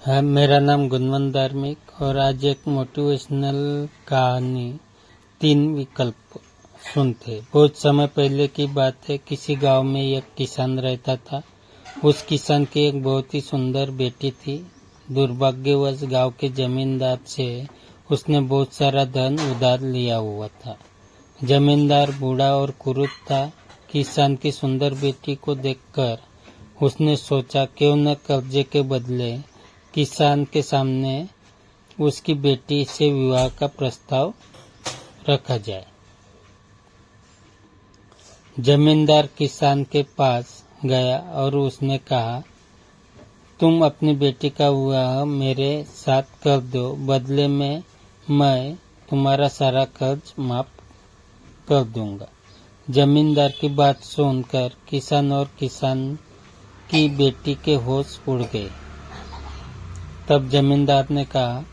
है। मेरा नाम गुणवंत धार्मिक और आज एक मोटिवेशनल कहानी 3 विकल्प सुनते। बहुत समय पहले की बात है। किसी गांव में एक किसान रहता था। उस किसान की एक बहुत ही सुंदर बेटी थी। दुर्भाग्यवश गांव के जमींदार से उसने बहुत सारा धन उधार लिया हुआ था। जमींदार बूढ़ा और कुरूप था। किसान की सुंदर बेटी को देखकर उसने सोचा क्यों न कर्जे के बदले किसान के सामने उसकी बेटी से विवाह का प्रस्ताव रखा जाए। जमींदार किसान के पास गया और उसने कहा, तुम अपनी बेटी का विवाह मेरे साथ कर दो, बदले में मैं तुम्हारा सारा कर्ज माफ कर दूंगा। जमींदार की बात सुनकर किसान और किसान की बेटी के होश उड़ गए। तब जमींदार ने कहा,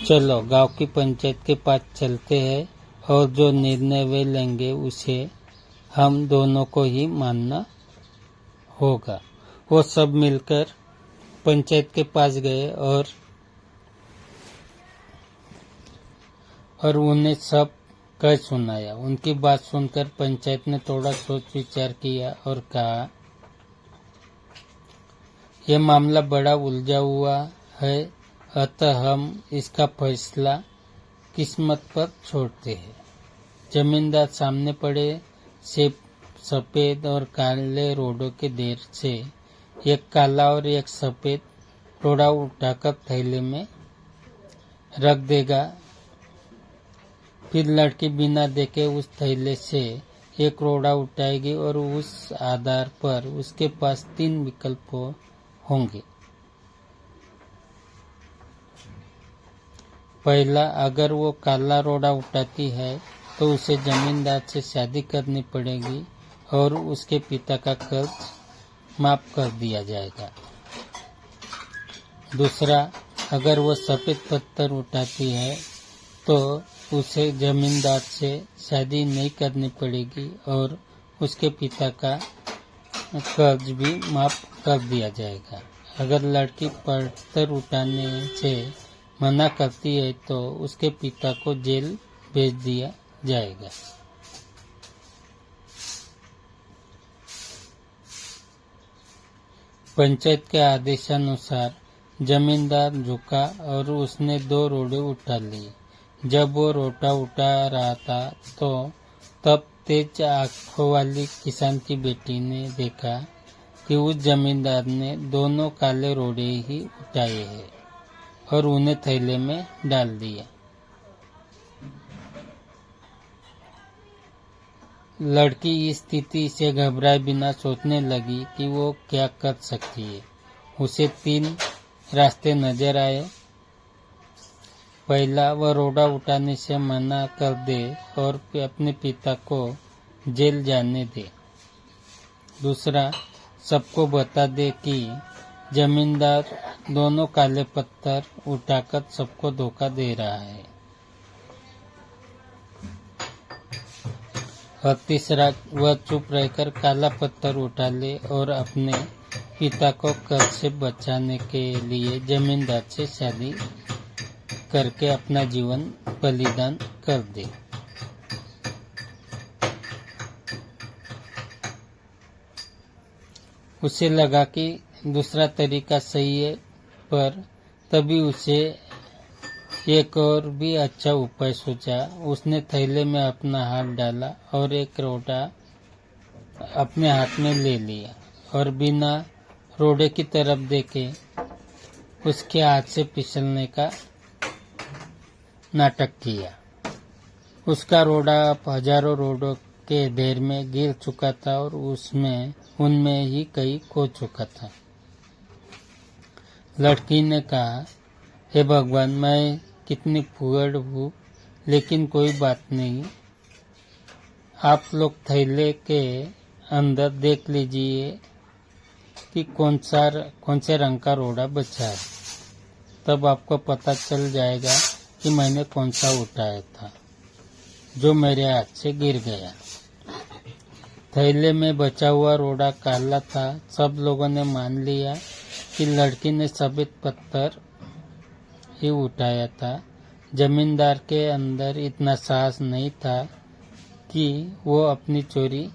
चलो गांव की पंचायत के पास चलते हैं और जो निर्णय वे लेंगे उसे हम दोनों को ही मानना होगा। वो सब मिलकर पंचायत के पास गए और उन्हें सब कह सुनाया। उनकी बात सुनकर पंचायत ने थोड़ा सोच विचार किया और कहा, यह मामला बड़ा उलझा हुआ है, अतः हम इसका फैसला किस्मत पर छोड़ते हैं। जमींदार सामने पड़े से सफेद और काले रोडों के ढेर से एक काला और एक सफेद रोड़ा उठाकर थैले में रख देगा। फिर लड़की बिना देखे उस थैले से एक रोड़ा उठाएगी और उस आधार पर उसके पास 3 विकल्प होंगे। पहला, अगर वो काला रोड़ा उठाती है तो उसे जमींदार से शादी करनी पड़ेगी और उसके पिता का कर्ज माफ कर दिया जाएगा। दूसरा, अगर वो सफेद पत्थर उठाती है तो उसे जमींदार से शादी नहीं करनी पड़ेगी और उसके पिता का कर्ज भी माफ कर दिया जाएगा। अगर लड़की पत्थर उठाने से मना करती है तो उसके पिता को जेल भेज दिया जाएगा। पंचायत के आदेशानुसार जमींदार झुका और उसने 2 रोड़े उठा लिए। जब वो रोटा उठा रहा था तो तब तेज आंखों वाली किसान की बेटी ने देखा कि उस जमींदार ने दोनों काले रोड़े ही उठाए हैं और उन्हें थैले में डाल दिया। लड़की इस स्थिति से घबराए बिना सोचने लगी कि वो क्या कर सकती है। उसे 3 रास्ते नजर आए। पहला, वह रोड़ा उठाने से मना कर दे और अपने पिता को जेल जाने दे। दूसरा, सबको बता दे कि जमींदार दोनों काले पत्थर उठाकर सबको धोखा दे रहा है। और तीसरा, वह चुप रहकर काला पत्थर उठा ले और अपने पिता को कर्ज से बचाने के लिए जमींदार से शादी करके अपना जीवन बलिदान कर दे। उसे लगा कि दूसरा तरीका सही है, पर तभी उसे एक और भी अच्छा उपाय सोचा। उसने थैले में अपना हाथ डाला और एक रोड़ा अपने हाथ में ले लिया और बिना रोड़े की तरफ देखे उसके हाथ से फिसलने का नाटक किया। उसका रोड़ा अब हजारों रोड़ों के ढेर में गिर चुका था और उनमें ही कई खो चुका था। लड़की ने कहा, हे भगवान, मैं कितनी फूहड़ हूँ, लेकिन कोई बात नहीं। आप लोग थैले के अंदर देख लीजिए कि कौन से रंग का रोड़ा बचा है। तब आपको पता चल जाएगा कि मैंने कौन सा उठाया था जो मेरे हाथ से गिर गया। थैले में बचा हुआ रोड़ा काला था। सब लोगों ने मान लिया कि लड़की ने सफेद पत्थर ही उठाया था। जमींदार के अंदर इतना साहस नहीं था कि वो अपनी चोरी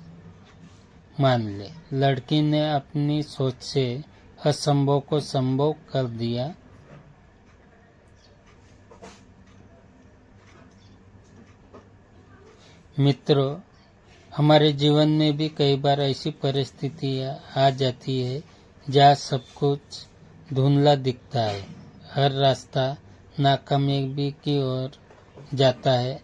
मान ले। लड़की ने अपनी सोच से असंभव को संभव कर दिया। मित्रों, हमारे जीवन में भी कई बार ऐसी परिस्थितियां आ जाती है जहाँ सब कुछ धुंधला दिखता है, हर रास्ता नाकामयाबी की ओर जाता है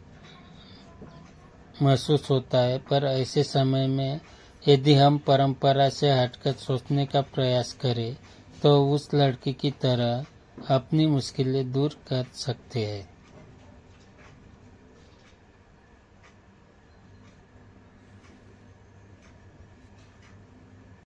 महसूस होता है। पर ऐसे समय में यदि हम परंपरा से हटकर सोचने का प्रयास करें तो उस लड़की की तरह अपनी मुश्किलें दूर कर सकते हैं।